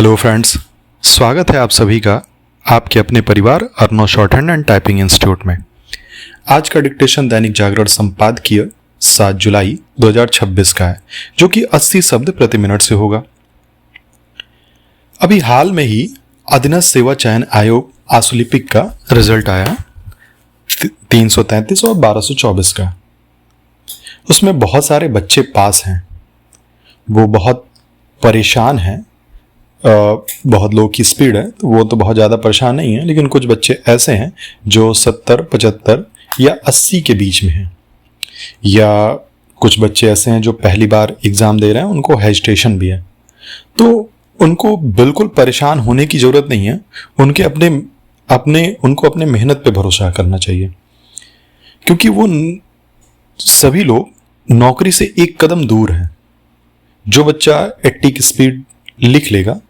Hello friends, स्वागत है आप सभी का आपके अपने परिवार अर्नो shorthand and typing institute में। आज का डिक्टेशन दैनिक जागरण संपादकीय 7 जुलाई 2026 का है, जो कि 80 शब्द प्रति मिनट से होगा। अभी हाल में ही अधीनस्थ सेवा चयन आयोग आशुलिपिक का रिजल्ट आया 333 और 1224 का। उसमें बहुत सारे बच्चे पास हैं, वो बहुत परेशान हैं। बहुत लो की स्पीड है तो वो तो बहुत ज़्यादा परेशान नहीं है, लेकिन कुछ बच्चे ऐसे हैं जो 70, 75 या 80 के बीच में हैं, या कुछ बच्चे ऐसे हैं जो पहली बार एग्ज़ाम दे रहे हैं, उनको हेजिटेशन भी है। तो उनको बिल्कुल परेशान होने की ज़रूरत नहीं है। उनको अपने मेहनत पे भरोसा करना चाहिए, क्योंकि वो सभी लोग नौकरी से एक कदम दूर हैं। जो बच्चा 80 की स्पीड लिख लेगा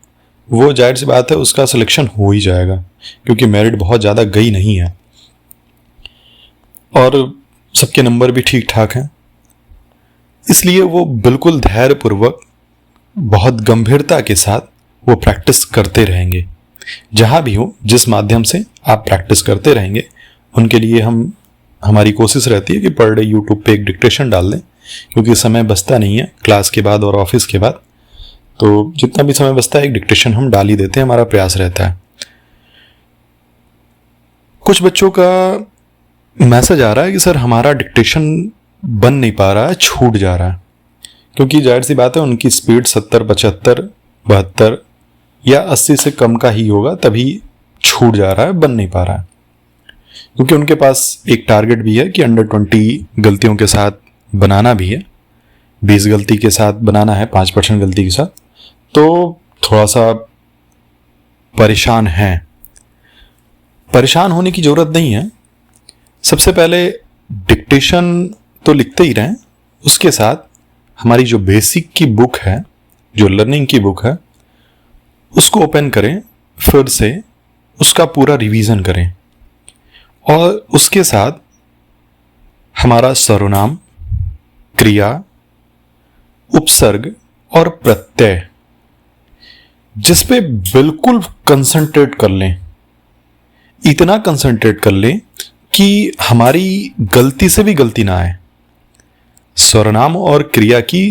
वो जाहिर सी बात है उसका सिलेक्शन हो ही जाएगा, क्योंकि मेरिट बहुत ज़्यादा गई नहीं है और सबके नंबर भी ठीक ठाक हैं। इसलिए वो बिल्कुल धैर्यपूर्वक, बहुत गंभीरता के साथ वो प्रैक्टिस करते रहेंगे। जहाँ भी हो, जिस माध्यम से आप प्रैक्टिस करते रहेंगे, उनके लिए हमारी कोशिश रहती है कि पर डे यूट्यूब पे एक डिक्टेशन डाल दें, क्योंकि समय बचता नहीं है क्लास के बाद और ऑफिस के बाद। तो जितना भी समय बचता है एक डिक्टेशन हम डाल ही देते हैं, हमारा प्रयास रहता है। कुछ बच्चों का मैसेज आ रहा है कि सर हमारा डिक्टेशन बन नहीं पा रहा है, छूट जा रहा है, क्योंकि जाहिर सी बात है उनकी स्पीड 70, 75, 72 या 80 से कम का ही होगा, तभी छूट जा रहा है, बन नहीं पा रहा है। क्योंकि उनके पास एक टारगेट भी है कि अंडर 20 गलतियों के साथ बनाना भी है, 20 गलती के साथ बनाना है, 5% गलती के साथ। तो थोड़ा सा परेशान हैं। परेशान होने की ज़रूरत नहीं है। सबसे पहले डिक्टेशन तो लिखते ही रहें, उसके साथ हमारी जो बेसिक की बुक है, जो लर्निंग की बुक है, उसको ओपन करें, फिर से उसका पूरा रिवीजन करें और उसके साथ हमारा सर्वनाम, क्रिया, उपसर्ग और प्रत्यय, जिस पे बिल्कुल कंसंट्रेट कर लें। इतना कंसंट्रेट कर लें कि हमारी गलती से भी गलती ना आए। सर्वनाम और क्रिया की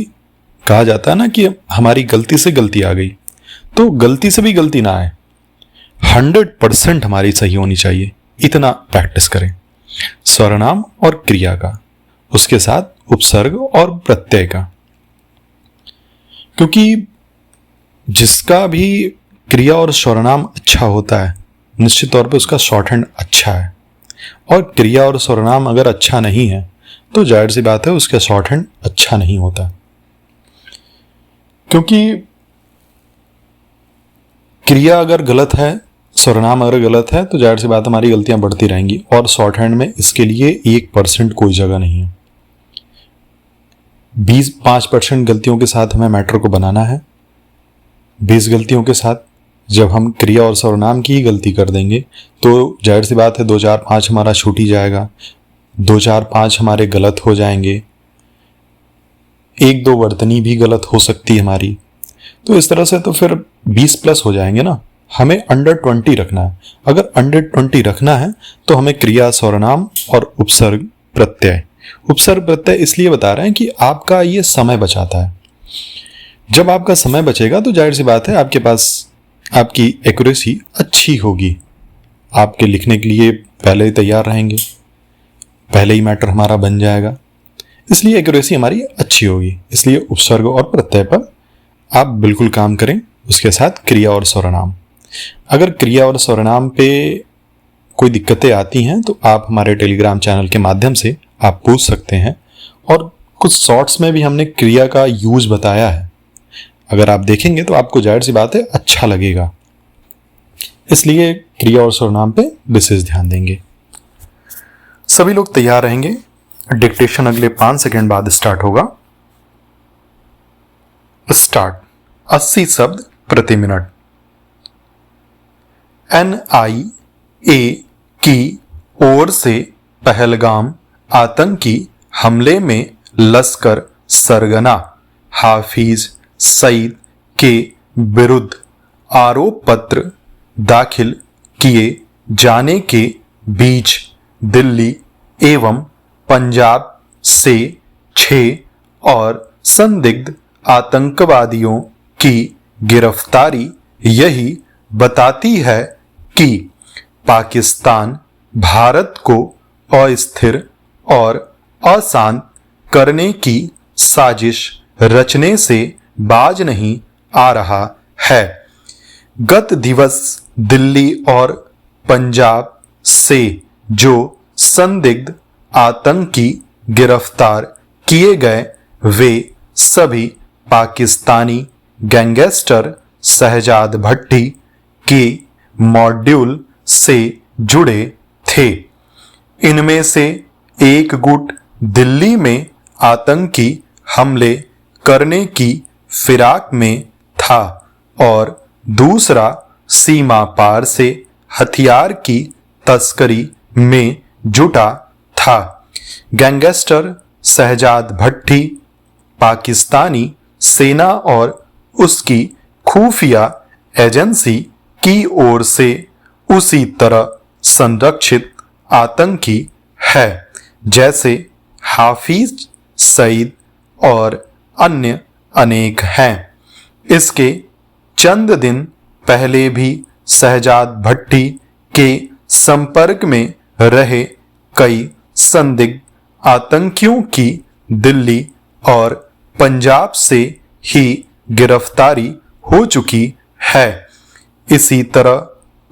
कहा जाता है ना कि हमारी गलती से गलती आ गई, तो गलती से भी गलती ना आए, 100% हमारी सही होनी चाहिए। इतना प्रैक्टिस करें सर्वनाम और क्रिया का, उसके साथ उपसर्ग और प्रत्यय का। क्योंकि जिसका भी क्रिया और सर्वनाम अच्छा होता है, निश्चित तौर पे उसका शॉर्ट हैंड अच्छा है, और क्रिया और सर्वनाम अगर अच्छा नहीं है तो जाहिर सी बात है उसका शॉर्ट हैंड अच्छा नहीं होता। क्योंकि क्रिया अगर गलत है, सर्वनाम अगर गलत है, तो जाहिर सी बात हमारी गलतियां बढ़ती रहेंगी, और शॉर्ट हैंड में इसके लिए 1% कोई जगह नहीं है। 5% गलतियों के साथ हमें मैटर को बनाना है। 20 गलतियों के साथ जब हम क्रिया और सर्वनाम की ही गलती कर देंगे तो जाहिर सी बात है 2, 4, 5 हमारा छूट ही जाएगा, 2, 4, 5 हमारे गलत हो जाएंगे, 1, 2 वर्तनी भी गलत हो सकती है हमारी। तो इस तरह से तो फिर 20+ हो जाएंगे ना। हमें अंडर 20 रखना है। अगर अंडर 20 रखना है तो हमें क्रिया, सर्वनाम और उपसर्ग प्रत्यय इसलिए बता रहे हैं कि आपका ये समय बचाता है। जब आपका समय बचेगा तो जाहिर सी बात है आपके पास आपकी एक्यूरेसी अच्छी होगी। आपके लिखने के लिए पहले ही तैयार रहेंगे, पहले ही मैटर हमारा बन जाएगा, इसलिए एक्यूरेसी हमारी अच्छी होगी। इसलिए उपसर्ग और प्रत्यय पर आप बिल्कुल काम करें, उसके साथ क्रिया और सर्वनाम। अगर क्रिया और सर्वनाम पे कोई दिक्कतें आती हैं तो आप हमारे टेलीग्राम चैनल के माध्यम से आप पूछ सकते हैं, और कुछ शॉर्ट्स में भी हमने क्रिया का यूज बताया है। अगर आप देखेंगे तो आपको जाहिर सी बात है अच्छा लगेगा। इसलिए क्रिया और सर्वनाम पे विशेष ध्यान देंगे। सभी लोग तैयार रहेंगे। डिक्टेशन अगले 5 सेकंड बाद स्टार्ट होगा। स्टार्ट। 80 शब्द प्रति मिनट। NIA की ओर से पहलगाम आतंकी हमले में लश्कर सरगना हाफिज सईद के विरुद्ध आरोप पत्र दाखिल किए जाने के बीच दिल्ली एवं पंजाब से 6 और संदिग्ध आतंकवादियों की गिरफ्तारी यही बताती है कि पाकिस्तान भारत को अस्थिर और अशांत करने की साजिश रचने से बाज नहीं आ रहा है। गत दिवस दिल्ली और पंजाब से जो संदिग्ध आतंकी गिरफ्तार किए गए वे सभी पाकिस्तानी गैंगस्टर शहजाद भट्टी के मॉड्यूल से जुड़े थे। इनमें से एक गुट दिल्ली में आतंकी हमले करने की फिराक में था और दूसरा सीमा पार से हथियार की तस्करी में जुटा था। गैंगस्टर शहजाद भट्टी पाकिस्तानी सेना और उसकी खुफिया एजेंसी की ओर से उसी तरह संरक्षित आतंकी है जैसे हाफिज सईद और अन्य अनेक हैं। इसके चंद दिन पहले भी शहजाद भट्टी के संपर्क में रहे कई संदिग्ध आतंकियों की दिल्ली और पंजाब से ही गिरफ्तारी हो चुकी है। इसी तरह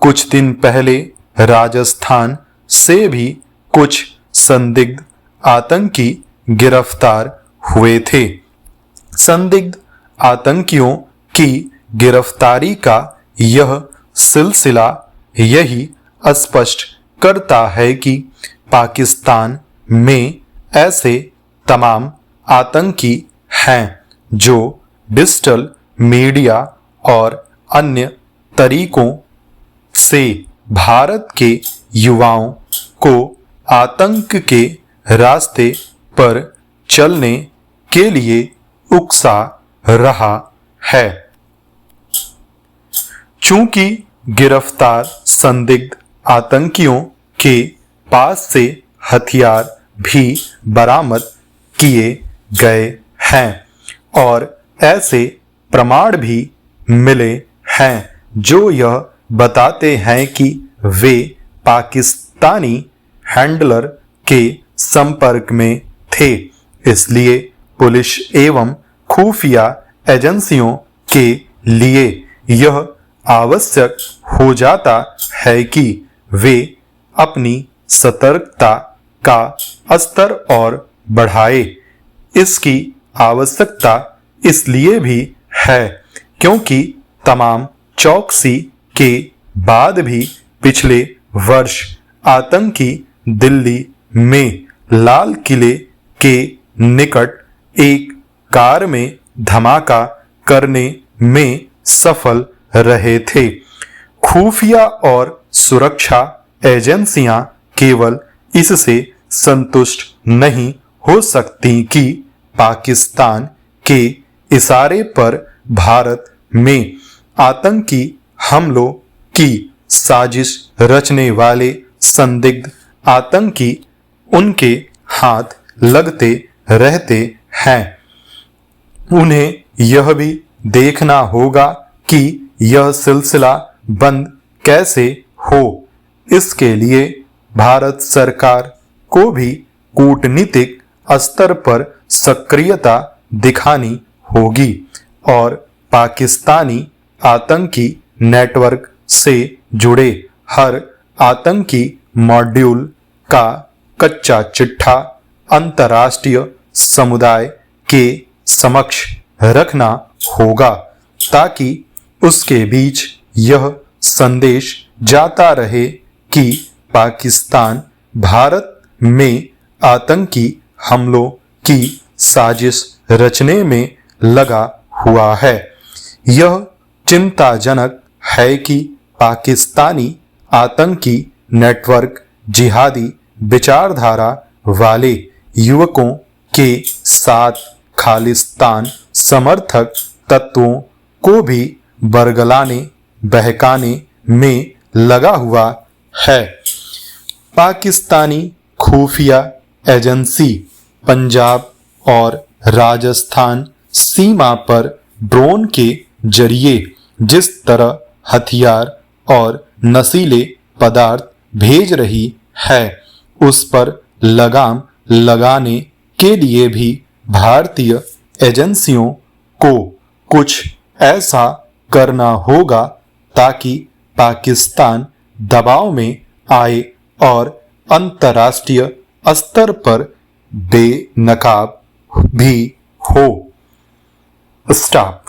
कुछ दिन पहले राजस्थान से भी कुछ संदिग्ध आतंकी गिरफ्तार हुए थे। संदिग्ध आतंकियों की गिरफ्तारी का यह सिलसिला यही स्पष्ट करता है कि पाकिस्तान में ऐसे तमाम आतंकी हैं जो डिजिटल मीडिया और अन्य तरीकों से भारत के युवाओं को आतंक के रास्ते पर चलने के लिए उकसा रहा है। चूंकि गिरफ्तार संदिग्ध आतंकियों के पास से हथियार भी बरामद किए गए हैं और ऐसे प्रमाण भी मिले हैं जो यह बताते हैं कि वे पाकिस्तानी हैंडलर के संपर्क में थे। इसलिए पुलिस एवं खुफिया एजेंसियों के लिए यह आवश्यक हो जाता है कि वे अपनी सतर्कता का स्तर और बढ़ाए। इसकी आवश्यकता इसलिए भी है क्योंकि तमाम चौकसी के बाद भी पिछले वर्ष आतंकी दिल्ली में लाल किले के निकट एक कार में धमाका करने में सफल रहे थे। खुफिया और सुरक्षा एजेंसियां केवल इससे संतुष्ट नहीं हो सकती कि पाकिस्तान के इशारे पर भारत में आतंकी हमलों की साजिश रचने वाले संदिग्ध आतंकी उनके हाथ लगते रहते हैं। उन्हें यह भी देखना होगा कि यह सिलसिला बंद कैसे हो। इसके लिए भारत सरकार को भी कूटनीतिक स्तर पर सक्रियता दिखानी होगी और पाकिस्तानी आतंकी नेटवर्क से जुड़े हर आतंकी मॉड्यूल का कच्चा चिट्ठा अंतर्राष्ट्रीय समुदाय के समक्ष रखना होगा ताकि उसके बीच यह संदेश जाता रहे कि पाकिस्तान भारत में आतंकी हमलों की साजिश रचने में लगा हुआ है। यह चिंताजनक है कि पाकिस्तानी आतंकी नेटवर्क जिहादी विचारधारा वाले युवकों के साथ खालिस्तान समर्थक तत्वों को भी बरगलाने बहकाने में लगा हुआ है। पाकिस्तानी खुफिया एजेंसी पंजाब और राजस्थान सीमा पर ड्रोन के जरिए जिस तरह हथियार और नशीले पदार्थ भेज रही है, उस पर लगाम लगाने के लिए भी भारतीय एजेंसियों को कुछ ऐसा करना होगा ताकि पाकिस्तान दबाव में आए और अंतर्राष्ट्रीय स्तर पर बेनकाब भी हो। स्टॉप।